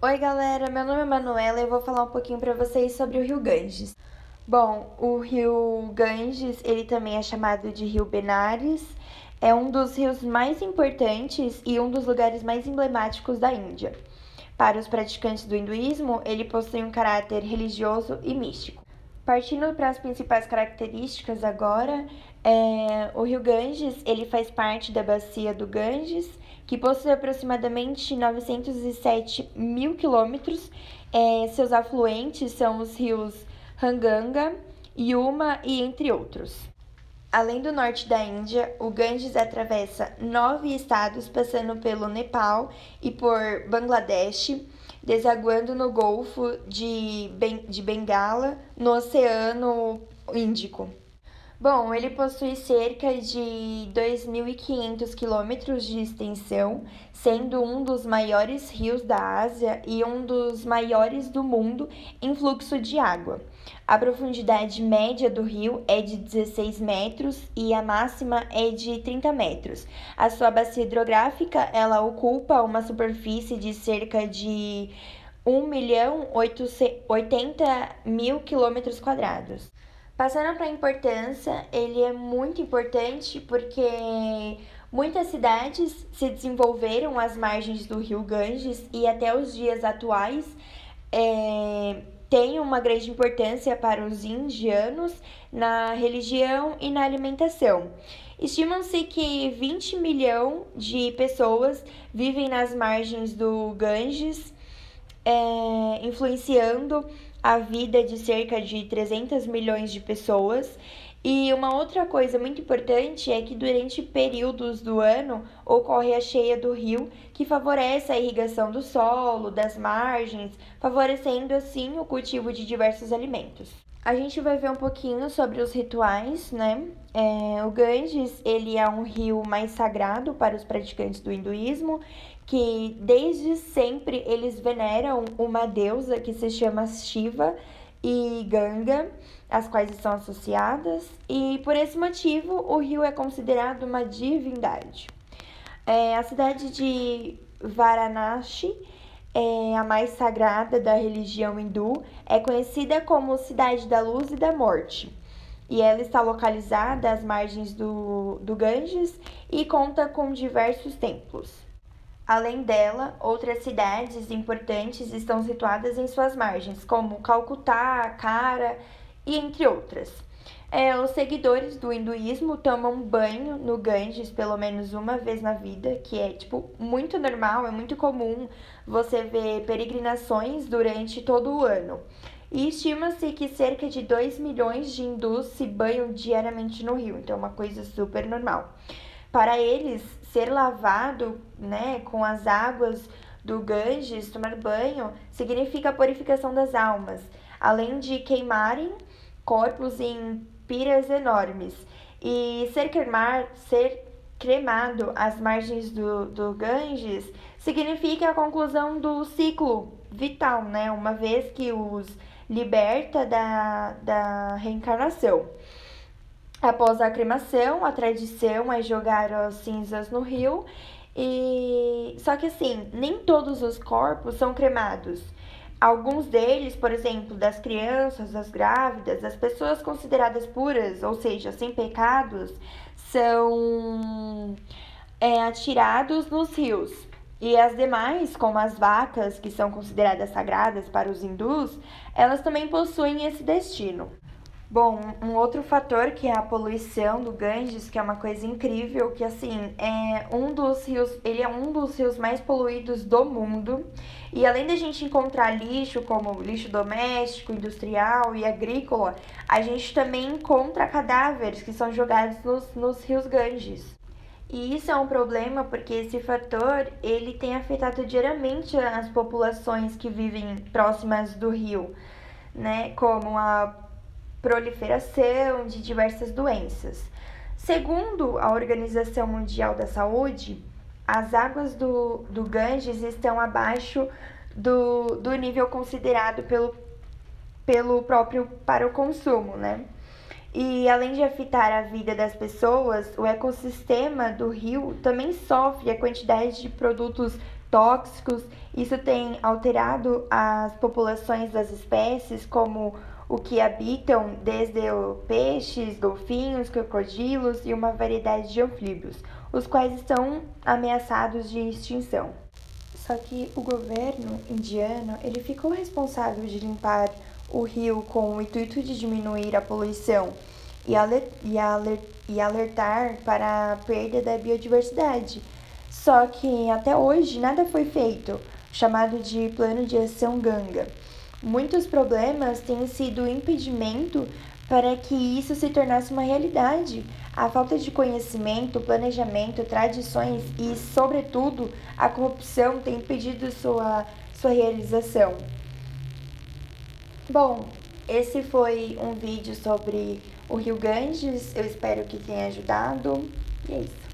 Oi, galera, meu nome é Manuela e eu vou falar um pouquinho para vocês sobre o Rio Ganges. Bom, o Rio Ganges, ele também é chamado de Rio Benares, é um dos rios mais importantes e um dos lugares mais emblemáticos da Índia. Para os praticantes do hinduísmo, ele possui um caráter religioso e místico. Partindo para as principais características agora, o Rio Ganges ele faz parte da bacia do Ganges, que possui aproximadamente 907 mil quilômetros. Seus afluentes são os rios Ranganga, Yuma e entre outros. Além do norte da Índia, o Ganges atravessa 9 estados, passando pelo Nepal e por Bangladesh, desaguando no Golfo de Bengala, no Oceano Índico. Bom, ele possui cerca de 2.500 quilômetros de extensão, sendo um dos maiores rios da Ásia e um dos maiores do mundo em fluxo de água. A profundidade média do rio é de 16 metros e a máxima é de 30 metros. A sua bacia hidrográfica, ela ocupa uma superfície de cerca de 1.080.000 quilômetros quadrados. Passando para a importância, ele é muito importante porque muitas cidades se desenvolveram às margens do rio Ganges e até os dias atuais tem uma grande importância para os indianos na religião e na alimentação. Estimam-se que 20 milhões de pessoas vivem nas margens do Ganges, influenciando a vida de cerca de 300 milhões de pessoas. E uma outra coisa muito importante é que durante períodos do ano ocorre a cheia do rio, que favorece a irrigação do solo, das margens, favorecendo assim o cultivo de diversos alimentos. A gente vai ver um pouquinho sobre os rituais, né? O Ganges, ele é um rio mais sagrado para os praticantes do hinduísmo, que desde sempre eles veneram uma deusa que se chama Shiva e Ganga, as quais estão associadas, e por esse motivo o rio é considerado uma divindade. A cidade de Varanasi é a mais sagrada da religião hindu, é conhecida como Cidade da Luz e da Morte. E ela está localizada às margens do Ganges e conta com diversos templos. Além dela, outras cidades importantes estão situadas em suas margens, como Calcutá, Cara e entre outras. Os seguidores do hinduísmo tomam banho no Ganges pelo menos uma vez na vida, que é muito normal, é muito comum você ver peregrinações durante todo o ano. E estima-se que cerca de 2 milhões de hindus se banham diariamente no rio, então é uma coisa super normal. Para eles, ser lavado, né, com as águas do Ganges, tomar banho, significa a purificação das almas, além de queimarem corpos em piras enormes. E ser cremado às margens do Ganges significa a conclusão do ciclo vital, né, uma vez que os liberta da reencarnação. Após a cremação, a tradição é jogar as cinzas no rio. Só que assim, nem todos os corpos são cremados. Alguns deles, por exemplo, das crianças, das grávidas, das pessoas consideradas puras, ou seja, sem pecados, são atirados nos rios. E as demais, como as vacas, que são consideradas sagradas para os hindus, elas também possuem esse destino. Bom, um outro fator que é a poluição do Ganges, que é uma coisa incrível, que assim, ele é um dos rios mais poluídos do mundo. E além da gente encontrar lixo, como lixo doméstico, industrial e agrícola, a gente também encontra cadáveres que são jogados nos rios Ganges. E isso é um problema porque esse fator, ele tem afetado diariamente as populações que vivem próximas do rio, né, como a proliferação de diversas doenças. Segundo a Organização Mundial da Saúde, as águas do Ganges estão abaixo do nível considerado pelo próprio para o consumo, né? E além de afetar a vida das pessoas, o ecossistema do rio também sofre a quantidade de produtos tóxicos. Isso tem alterado as populações das espécies, como o que habitam, desde peixes, golfinhos, crocodilos e uma variedade de anfíbios, os quais estão ameaçados de extinção. Só que o governo indiano ele ficou responsável de limpar o rio com o intuito de diminuir a poluição e alertar para a perda da biodiversidade. Só que até hoje nada foi feito, chamado de Plano de Ação Ganga. Muitos problemas têm sido impedimento para que isso se tornasse uma realidade. A falta de conhecimento, planejamento, tradições e, sobretudo, a corrupção tem impedido sua realização. Bom, esse foi um vídeo sobre o Rio Ganges. Eu espero que tenha ajudado. E é isso.